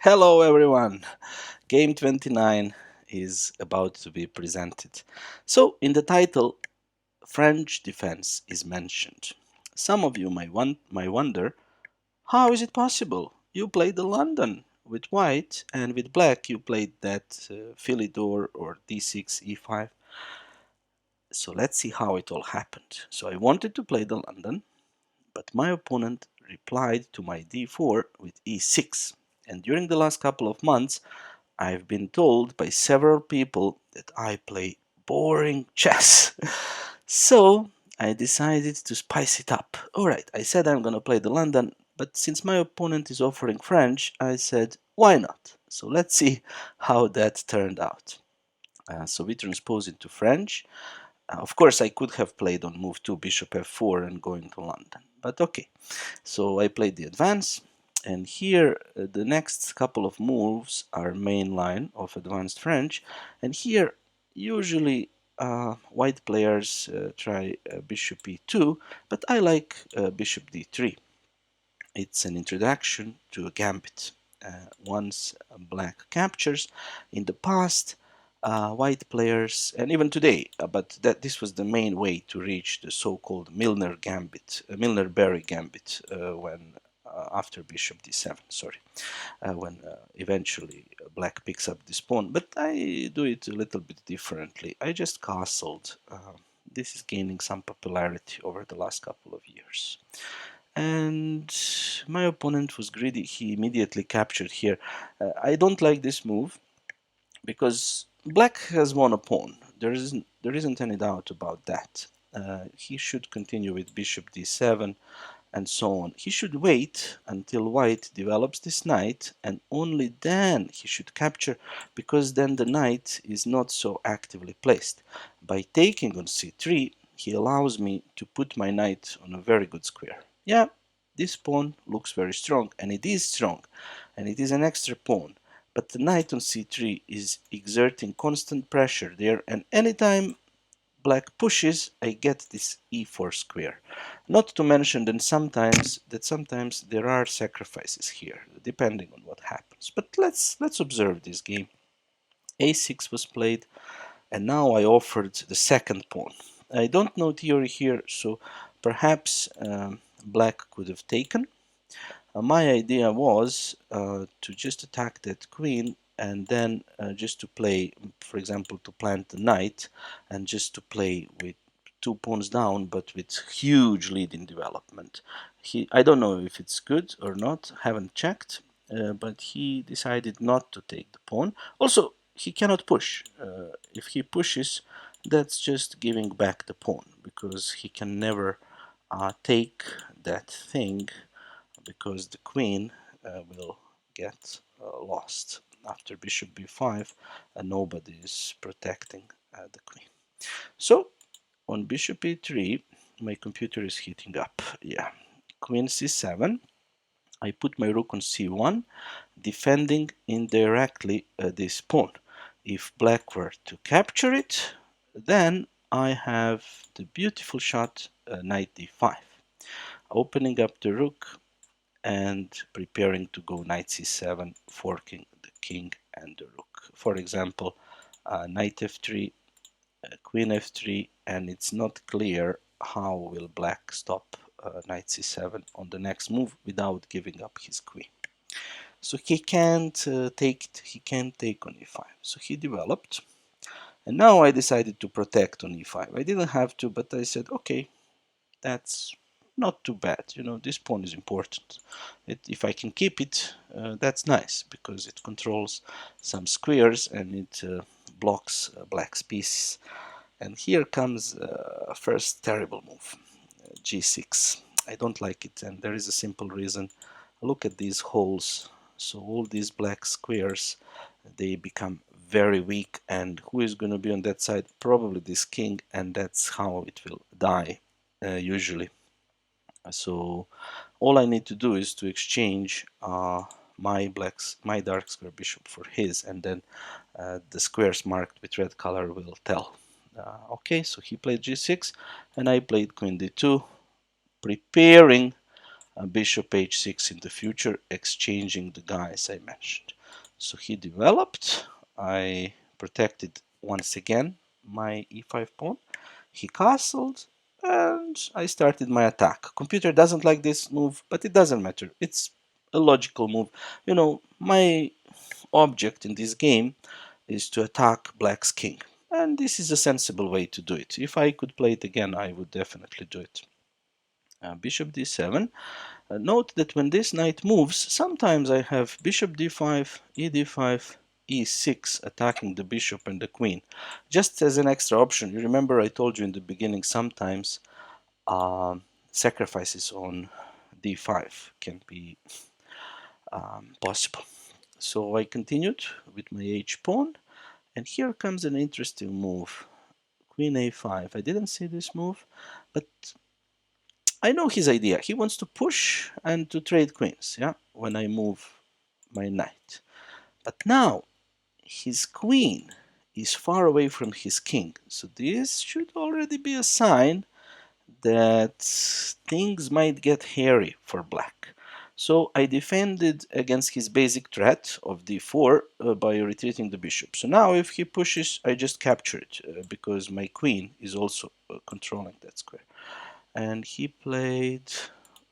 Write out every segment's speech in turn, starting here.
Hello everyone! Game 29 is about to be presented. So, in the title, French defense is mentioned. Some of you might wonder, how is it possible? You played the London with white, and with black you played that Philidor or d6, e5. So let's see how it all happened. So I wanted to play the London, but my opponent replied to my d4 with e6. And during the last couple of months, I've been told by several people that I play boring chess. So I decided to spice it up. Alright, I said I'm gonna play the London, but since my opponent is offering French, I said, why not? So let's see how that turned out. So we transpose into French. Of course, I could have played on move 2, bishop f4 and going to London, but okay. So I played the advance, and here the next couple of moves are main line of advanced French, and here usually white players try bishop e2, but I like bishop d3. It's an introduction to a gambit. Once black captures, in the past, white players, and even today, but this was the main way to reach the so-called Milner gambit, Milner-Berry gambit, when after bishop d7, sorry, when eventually black picks up this pawn. But I do it a little bit differently. I just castled. This is gaining some popularity over the last couple of years. And my opponent was greedy. He immediately captured here. I don't like this move because black has won a pawn. There isn't any doubt about that. He should continue with bishop d7 and so on. He should wait until white develops this knight, and only then he should capture, because then the knight is not so actively placed. By taking on c3, he allows me to put my knight on a very good square. Yeah, this pawn looks very strong, and it is strong, and it is an extra pawn. But the knight on c3 is exerting constant pressure there, and anytime black pushes, I get this e4 square. Not to mention that sometimes there are sacrifices here, depending on what happens. But let's observe this game. a6 was played, and now I offered the second pawn. I don't know theory here, so perhaps black could have taken. My idea was to just attack that queen, and then just to play, for example, to plant the knight, and just to play with two pawns down, but with huge lead in development. I don't know if it's good or not, haven't checked, but he decided not to take the pawn. Also, he cannot push. If he pushes, that's just giving back the pawn, because he can never take that thing, because the queen will get lost. After bishop b5, nobody is protecting the queen. So on bishop e3, my computer is heating up. Yeah, queen c7. I put my rook on c1, defending indirectly this pawn. If black were to capture it, then I have the beautiful shot knight d5, opening up the rook and preparing to go knight c7, forking the king and the rook. For example, knight f3, queen f3, and it's not clear how will black stop knight c7 on the next move without giving up his queen. So he can't take on e5. So he developed, and now I decided to protect on e5. I didn't have to, but I said, okay, that's not too bad. You know, this pawn is important. If I can keep it, that's nice, because it controls some squares and it blocks black's pieces. And here comes a first terrible move, g6. I don't like it, and there is a simple reason. Look at these holes. So all these black squares, they become very weak, and who is going to be on that side? Probably this king, and that's how it will die usually. So all I need to do is to exchange my dark square bishop for his, and then the squares marked with red color will tell. Okay, so he played g6, and I played queen d2, preparing bishop h6 in the future, exchanging the guys I mentioned. So he developed. I protected once again my e5 pawn. He castled, and I started my attack. Computer doesn't like this move, but it doesn't matter. It's a logical move. You know, my object in this game is to attack black's king. And this is a sensible way to do it. If I could play it again, I would definitely do it. Bishop d7. Note that when this knight moves, sometimes I have bishop d5, e d5, e6 attacking the bishop and the queen. Just as an extra option, you remember I told you in the beginning sometimes sacrifices on d5 can be possible. So I continued with my h-pawn, and here comes an interesting move. Queen a5. I didn't see this move, but I know his idea. He wants to push and to trade queens, yeah, when I move my knight. But now his queen is far away from his king, so this should already be a sign that things might get hairy for black. So I defended against his basic threat of d4 by retreating the bishop. So now if he pushes, I just capture it because my queen is also controlling that square. And he played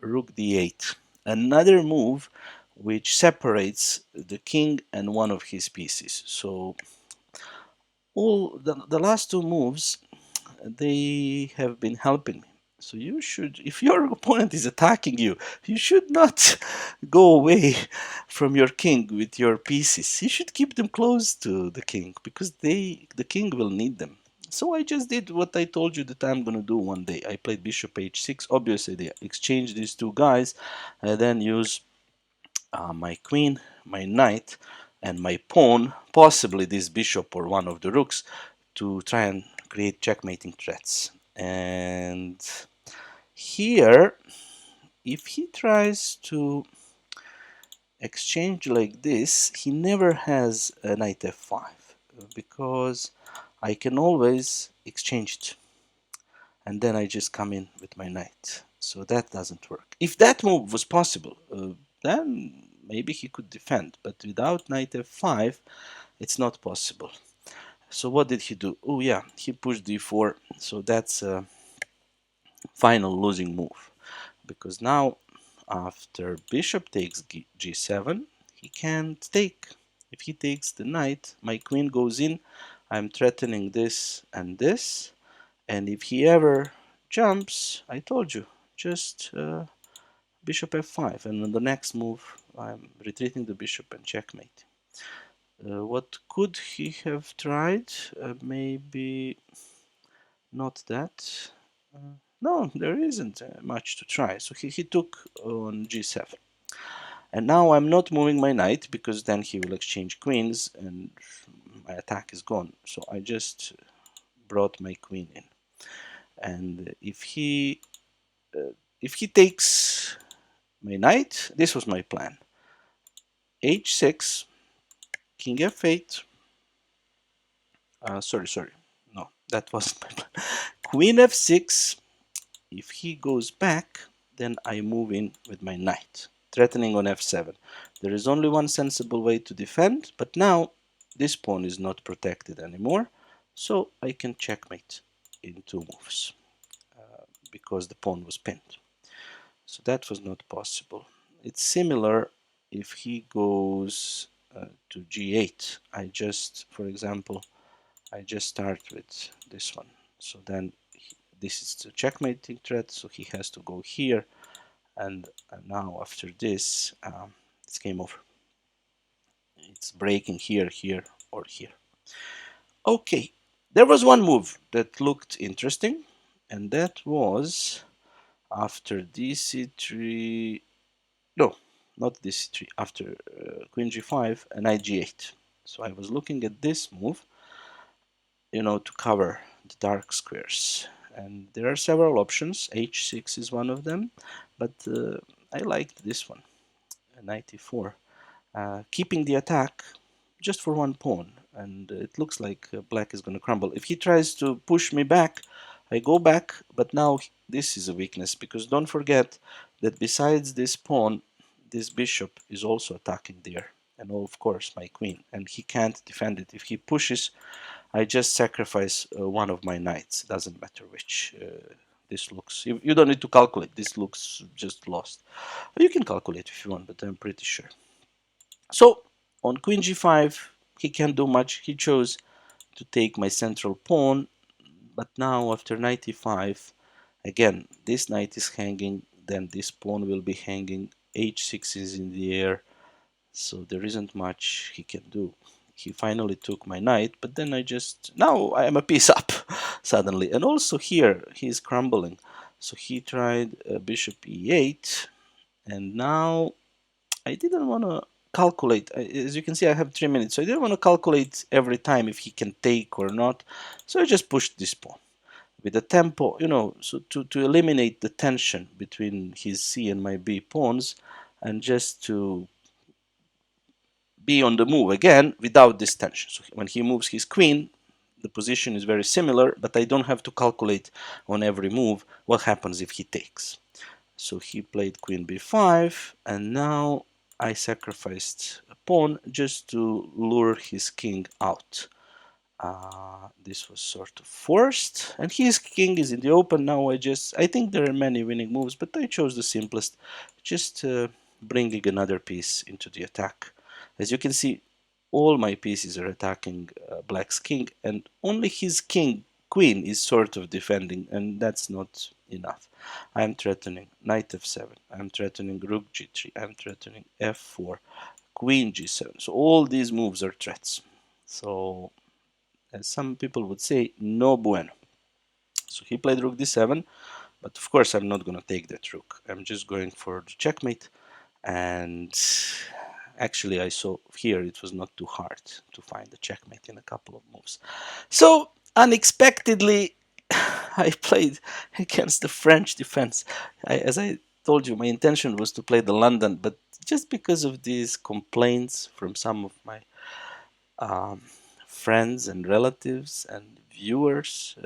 rook d8, another move which separates the king and one of his pieces. So all the last two moves, they have been helping me. So you should, if your opponent is attacking you, you should not go away from your king with your pieces. You should keep them close to the king because the king will need them. So I just did what I told you that I'm gonna do one day. I played bishop h6, obvious idea. Exchange these two guys, and then use my queen, my knight, and my pawn, possibly this bishop or one of the rooks, to try and create checkmating threats. And here, if he tries to exchange like this, he never has a knight f5 because I can always exchange it, and then I just come in with my knight. So that doesn't work. If that move was possible, then maybe he could defend, but without knight f5, it's not possible. So what did he do? Oh yeah, he pushed d4. So that's a final losing move, because now after bishop takes g7, he can't take. If he takes the knight, my queen goes in. I'm threatening this and this. And if he ever jumps, I told you, just bishop f5. And on the next move, I'm retreating the bishop and checkmate. What could he have tried? Maybe not that. No, there isn't much to try. So he took on g7. And now I'm not moving my knight because then he will exchange queens and my attack is gone. So I just brought my queen in. And if he takes my knight, this was my plan. h6, king f8. Sorry. No, that wasn't my plan. Queen f6. If he goes back, then I move in with my knight, threatening on f7. There is only one sensible way to defend, but now this pawn is not protected anymore, so I can checkmate in two moves because the pawn was pinned. So that was not possible. It's similar if he goes to g8. I just, for example, I just start with this one. So then this is the checkmating threat, so he has to go here. And now after this, it's game over. It's breaking here, here, or here. Okay, there was one move that looked interesting, and that was after dc3, no, not dc3, after queen g5 and knight g8. So I was looking at this move, to cover the dark squares. And there are several options. h6 is one of them, but I liked this one, knight e4, keeping the attack just for one pawn. And it looks like black is going to crumble. If he tries to push me back, I go back, but now this is a weakness, because don't forget that besides this pawn, this bishop is also attacking there, and of course my queen, and he can't defend it. If he pushes, I just sacrifice one of my knights. Doesn't matter which. This looks, you don't need to calculate, this looks just lost. You can calculate if you want, but I'm pretty sure. So on queen g5, he can't do much. He chose to take my central pawn, but now after knight e5, again, this knight is hanging, then this pawn will be hanging, h6 is in the air, so there isn't much he can do. He finally took my knight, but then now I am a piece up suddenly. And also here, he's crumbling. So he tried bishop e8, and now I didn't want to calculate. As you can see, I have 3 minutes, so I didn't want to calculate every time if he can take or not. So I just pushed this pawn with the tempo, so to eliminate the tension between his C and my B pawns, and just to be on the move again without this tension. So when he moves his queen, the position is very similar, but I don't have to calculate on every move what happens if he takes. So he played queen b5, and now I sacrificed a pawn just to lure his king out. This was sort of forced, and his king is in the open now. I think there are many winning moves, but I chose the simplest, just bringing another piece into the attack. As you can see, all my pieces are attacking black's king, and only his queen is sort of defending, and that's not enough. I'm threatening knight f7, I'm threatening rook g3, I'm threatening f4, queen g7. So all these moves are threats. So as some people would say, no bueno. So he played rook d7, but of course I'm not going to take that rook. I'm just going for the checkmate, and actually I saw here it was not too hard to find the checkmate in a couple of moves. So unexpectedly, I played against the French defense. As I told you, my intention was to play the London, but just because of these complaints from some of my um, friends and relatives and viewers,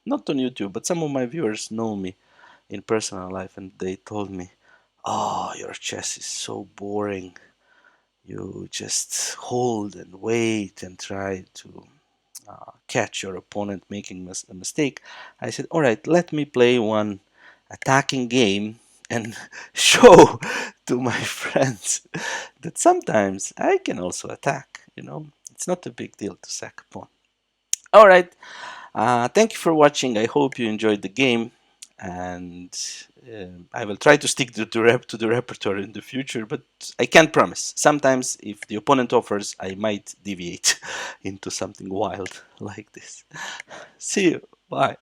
not on YouTube, but some of my viewers know me in personal life, and they told me, "Oh, your chess is so boring. You just hold and wait and try to catch your opponent making a mistake." I said, "All right, let me play one attacking game and show to my friends that sometimes I can also attack. It's not a big deal to sack a pawn." All right, thank you for watching. I hope you enjoyed the game, and I will try to stick to the repertoire in the future, but I can't promise. Sometimes if the opponent offers, I might deviate into something wild like this. See you. Bye.